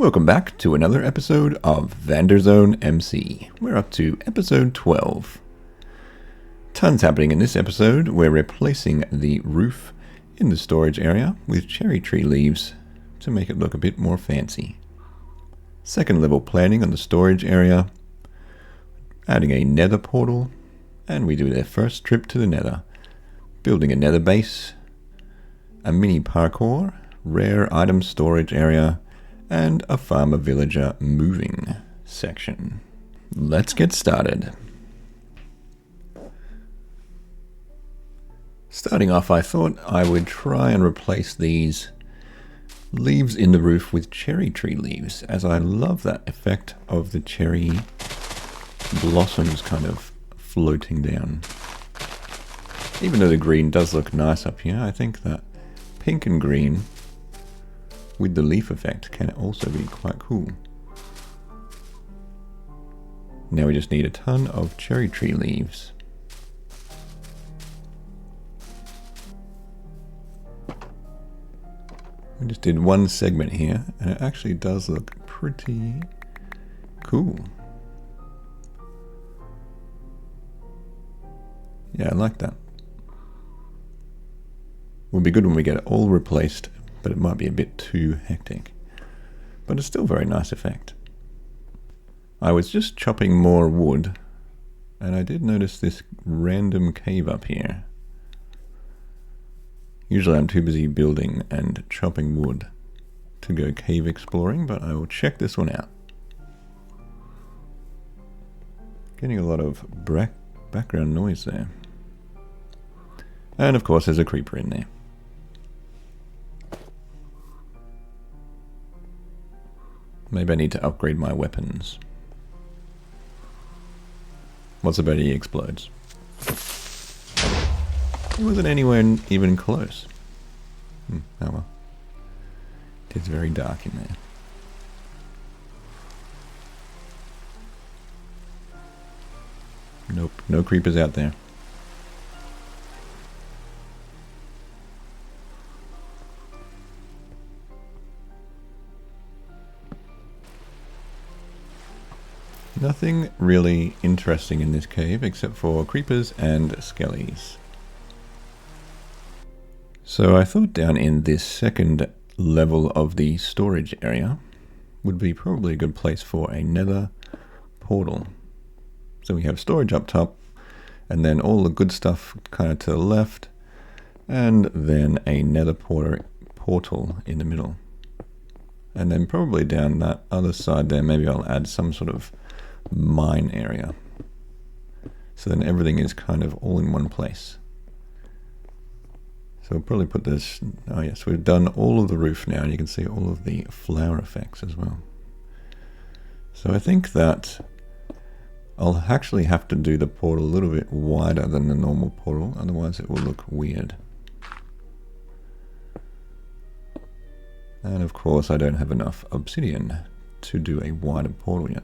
Welcome back to another episode of VanderzoneMC. We're up to episode 12. Tons happening in this episode. We're replacing the roof in the storage area with cherry tree leaves to make it look a bit more fancy. Second level planning on the storage area, adding a Nether Portal, and we do their first trip to the Nether. Building a Nether base, a mini Parkor, rare item storage area, and a farmer villager moving section. Let's get started. Starting off, I thought I would try and replace these leaves in the roof with cherry tree leaves, as I love that effect of the cherry blossoms kind of floating down. Even though the green does look nice up here, I think that pink and green with the leaf effect can also be quite cool. Now we just need a ton of cherry tree leaves. We just did one segment here, and it actually does look pretty cool. Yeah, I like that. Would be good when we get it all replaced, but it might be a bit too hectic. But it's still a very nice effect. I was just chopping more wood, and I did notice this random cave up here. Usually I'm too busy building and chopping wood to go cave exploring, but I will check this one out. Getting a lot of background noise there. And of course there's a creeper in there. Maybe I need to upgrade my weapons. What's about he explodes? It wasn't anywhere even close. Oh well. It is very dark in there. Nope, no creepers out there. Nothing really interesting in this cave except for creepers and skellies. So I thought down in this second level of the storage area would be probably a good place for a Nether Portal. So we have storage up top, and then all the good stuff kind of to the left, and then a Nether Portal in the middle. And then probably down that other side there, maybe I'll add some sort of mine area. So then everything is kind of all in one place. So we'll probably put this, oh yes, we've done all of the roof now, and you can see all of the flower effects as well. So I think that I'll actually have to do the portal a little bit wider than the normal portal, otherwise it will look weird. And of course I don't have enough obsidian to do a wider portal yet.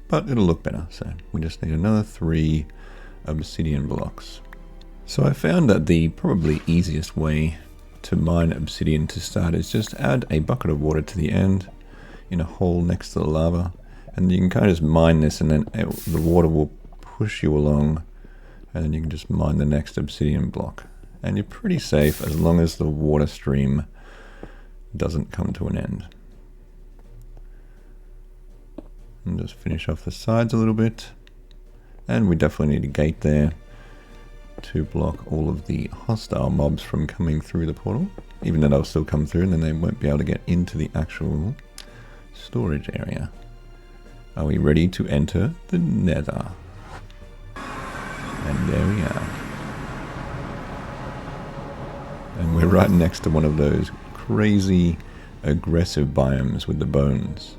But it'll look better, so we just need another 3 obsidian blocks. So I found that the probably easiest way to mine obsidian to start is just add a bucket of water to the end in a hole next to the lava, and you can kind of just mine this, and then the water will push you along, and then you can just mine the next obsidian block. And you're pretty safe as long as the water stream doesn't come to an end. And just finish off the sides a little bit, and we definitely need a gate there to block all of the hostile mobs from coming through the portal, even though they'll still come through and then they won't be able to get into the actual storage area. Are we ready to enter the Nether? And there we are. And we're right next to one of those crazy aggressive biomes with the bones.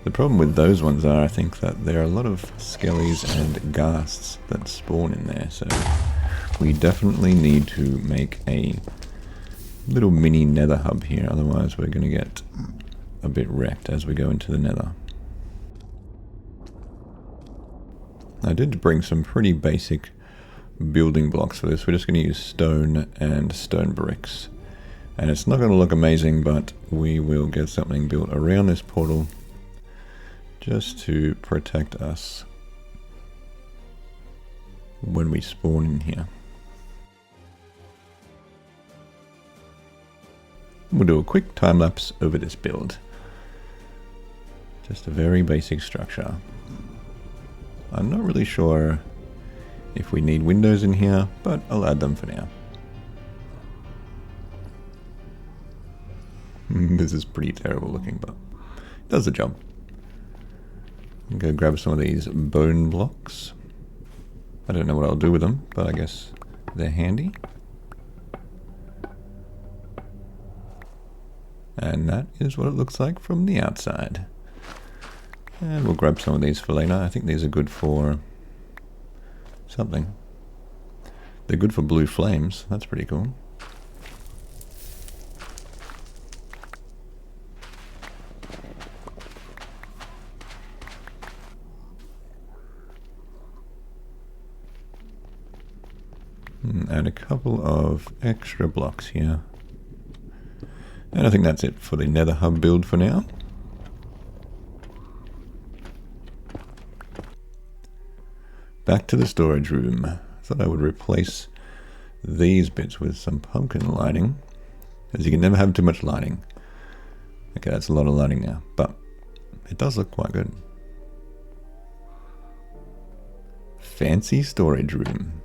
The problem with those ones are, I think, that there are a lot of skellies and ghasts that spawn in there, so we definitely need to make a little mini Nether Hub here, otherwise we're going to get a bit wrecked as we go into the Nether. I did bring some pretty basic building blocks for this. We're just going to use stone and stone bricks. And it's not going to look amazing, but we will get something built around this portal just to protect us when we spawn in here. We'll do a quick time lapse over this build. Just a very basic structure. I'm not really sure if we need windows in here, but I'll add them for now. This is pretty terrible looking, but it does the job. I'm going to grab some of these bone blocks. I don't know what I'll do with them, but I guess they're handy. And that is what it looks like from the outside. And we'll grab some of these for later. I think these are good for something. They're good for blue flames. That's pretty cool. And a couple of extra blocks here. And I think that's it for the Nether Hub build for now. Back to the storage room. I thought I would replace these bits with some pumpkin lighting, as you can never have too much lighting. Okay, that's a lot of lighting now, but it does look quite good. Fancy storage room.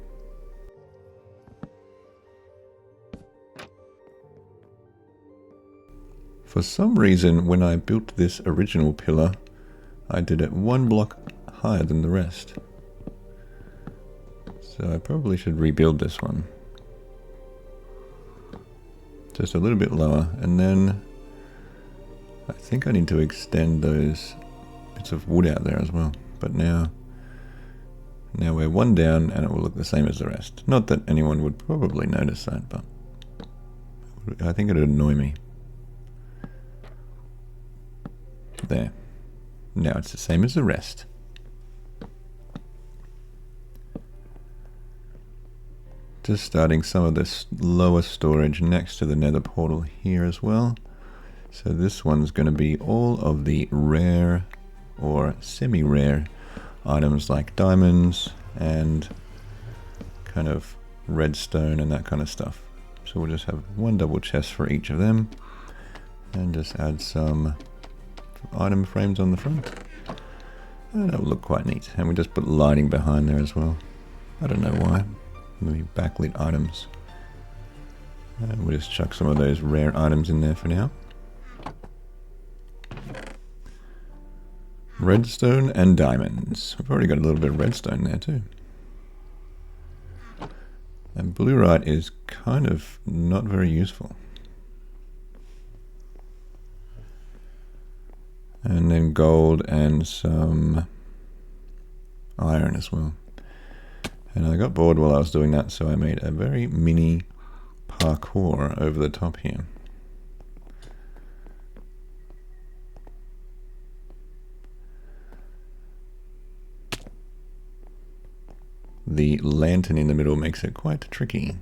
For some reason, when I built this original pillar, I did it one block higher than the rest. So I probably should rebuild this one. Just a little bit lower, and then I think I need to extend those bits of wood out there as well. But now we're one down and it will look the same as the rest. Not that anyone would probably notice that, but I think it would annoy me. There. Now it's the same as the rest. Just starting some of this lower storage next to the Nether Portal here as well. So this one's going to be all of the rare or semi-rare items like diamonds and kind of redstone and that kind of stuff. So we'll just have one double chest for each of them and just add some item frames on the front. And that will look quite neat. And we just put lighting behind there as well. I don't know why. Maybe backlit items. And we'll just chuck some of those rare items in there for now. Redstone and diamonds. We've already got a little bit of redstone there too. And bluerite is kind of not very useful. And then gold and some iron as well. And I got bored while I was doing that, so I made a very mini parkour over the top here. The lantern in the middle makes it quite tricky,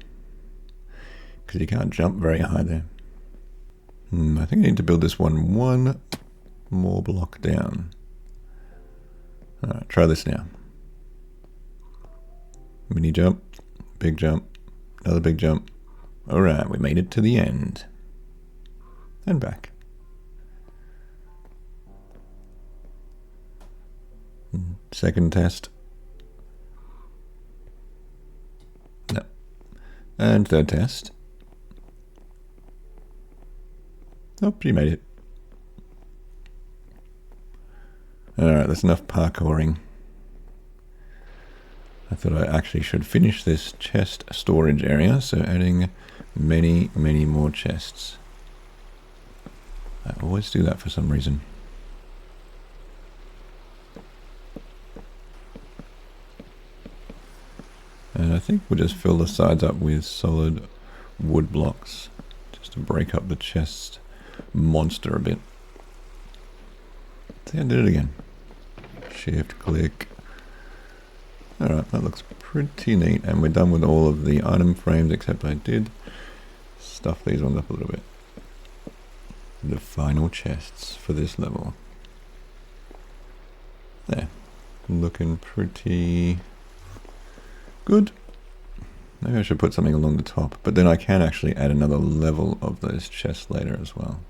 because you can't jump very high there. I think I need to build this one more block down. Alright, try this now. Mini jump, big jump, another big jump. Alright, we made it to the end. And back. Second test. No. And third test. Oh, you made it. Alright, that's enough parkouring. I thought I actually should finish this chest storage area, so adding many, many more chests. I always do that for some reason. And I think we'll just fill the sides up with solid wood blocks, just to break up the chest monster a bit. See, I did it again. Shift click. Alright, that looks pretty neat, and we're done with all of the item frames, except I did stuff these ones up a little bit. The final chests for this level. There. Looking pretty good. Maybe I should put something along the top, but then I can actually add another level of those chests later as well.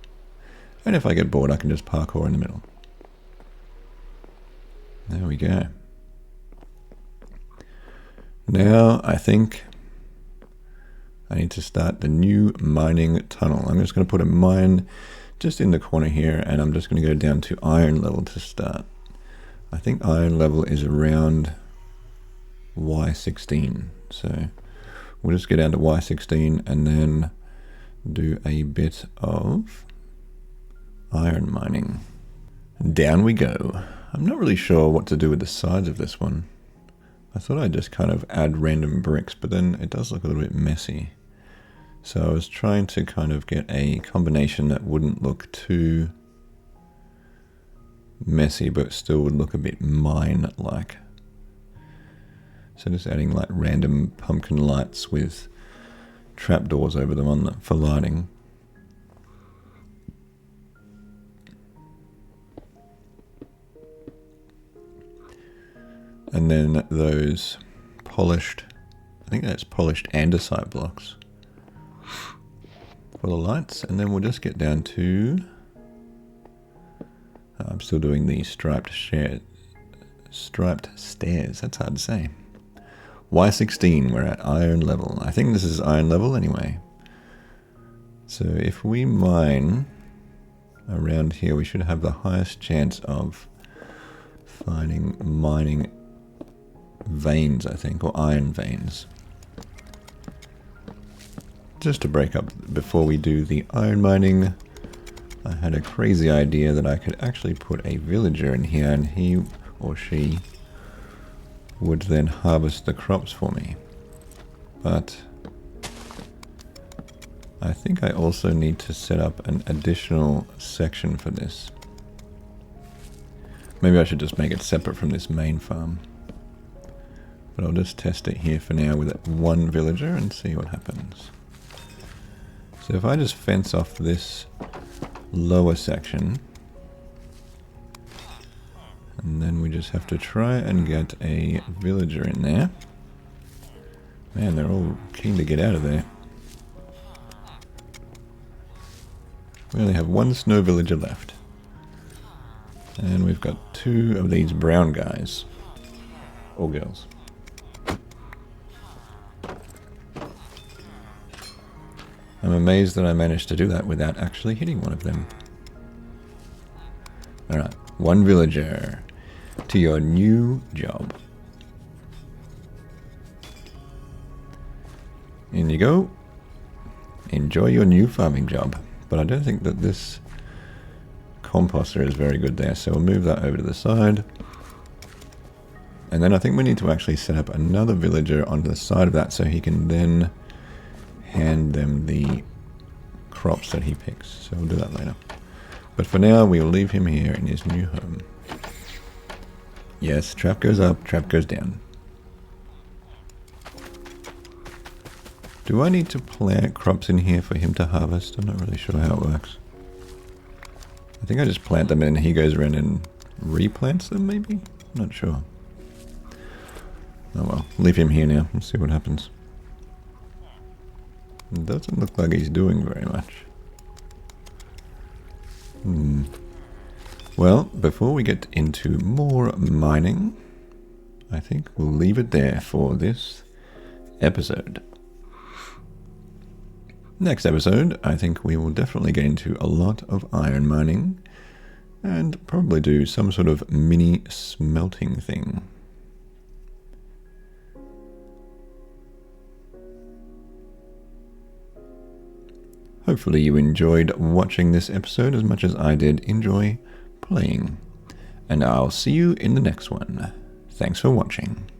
And if I get bored, I can just parkour in the middle. There we go. Now I think I need to start the new mining tunnel. I'm just going to put a mine just in the corner here, and I'm just going to go down to iron level to start. I think iron level is around Y16, so we'll just get down to Y16 and then do a bit of iron mining. Down we go. I'm not really sure what to do with the sides of this one. I thought I'd just kind of add random bricks, but then it does look a little bit messy. So I was trying to kind of get a combination that wouldn't look too messy, but still would look a bit mine-like. So just adding like random pumpkin lights with trapdoors over them for lighting. And then those polished, I think that's polished andesite blocks for the lights. And then we'll just get down to, I'm still doing the striped stairs. That's hard to say. Y16, we're at iron level. I think this is iron level anyway. So if we mine around here, we should have the highest chance of finding mining veins, I think, or iron veins. Just to break up before we do the iron mining, I had a crazy idea that I could actually put a villager in here, and he or she would then harvest the crops for me. But I think I also need to set up an additional section for this. Maybe I should just make it separate from this main farm. But I'll just test it here for now with one villager and see what happens. So if I just fence off this lower section, and then we just have to try and get a villager in there. Man, they're all keen to get out of there. We only have one snow villager left. And we've got 2 of these brown guys. Or girls. I'm amazed that I managed to do that without actually hitting one of them. Alright, one villager to your new job. In you go. Enjoy your new farming job. But I don't think that this composter is very good there, so we'll move that over to the side. And then I think we need to actually set up another villager on the side of that so he can then hand them the crops that he picks. So we'll do that later. But for now, we'll leave him here in his new home. Yes, trap goes up, trap goes down. Do I need to plant crops in here for him to harvest? I'm not really sure how it works. I think I just plant them and he goes around and replants them, maybe? I'm not sure. Oh well, leave him here now and see what happens. It doesn't look like he's doing very much. Well, before we get into more mining, I think we'll leave it there for this episode. Next episode, I think we will definitely get into a lot of iron mining and probably do some sort of mini smelting thing. Hopefully you enjoyed watching this episode as much as I did enjoy playing. And I'll see you in the next one. Thanks for watching.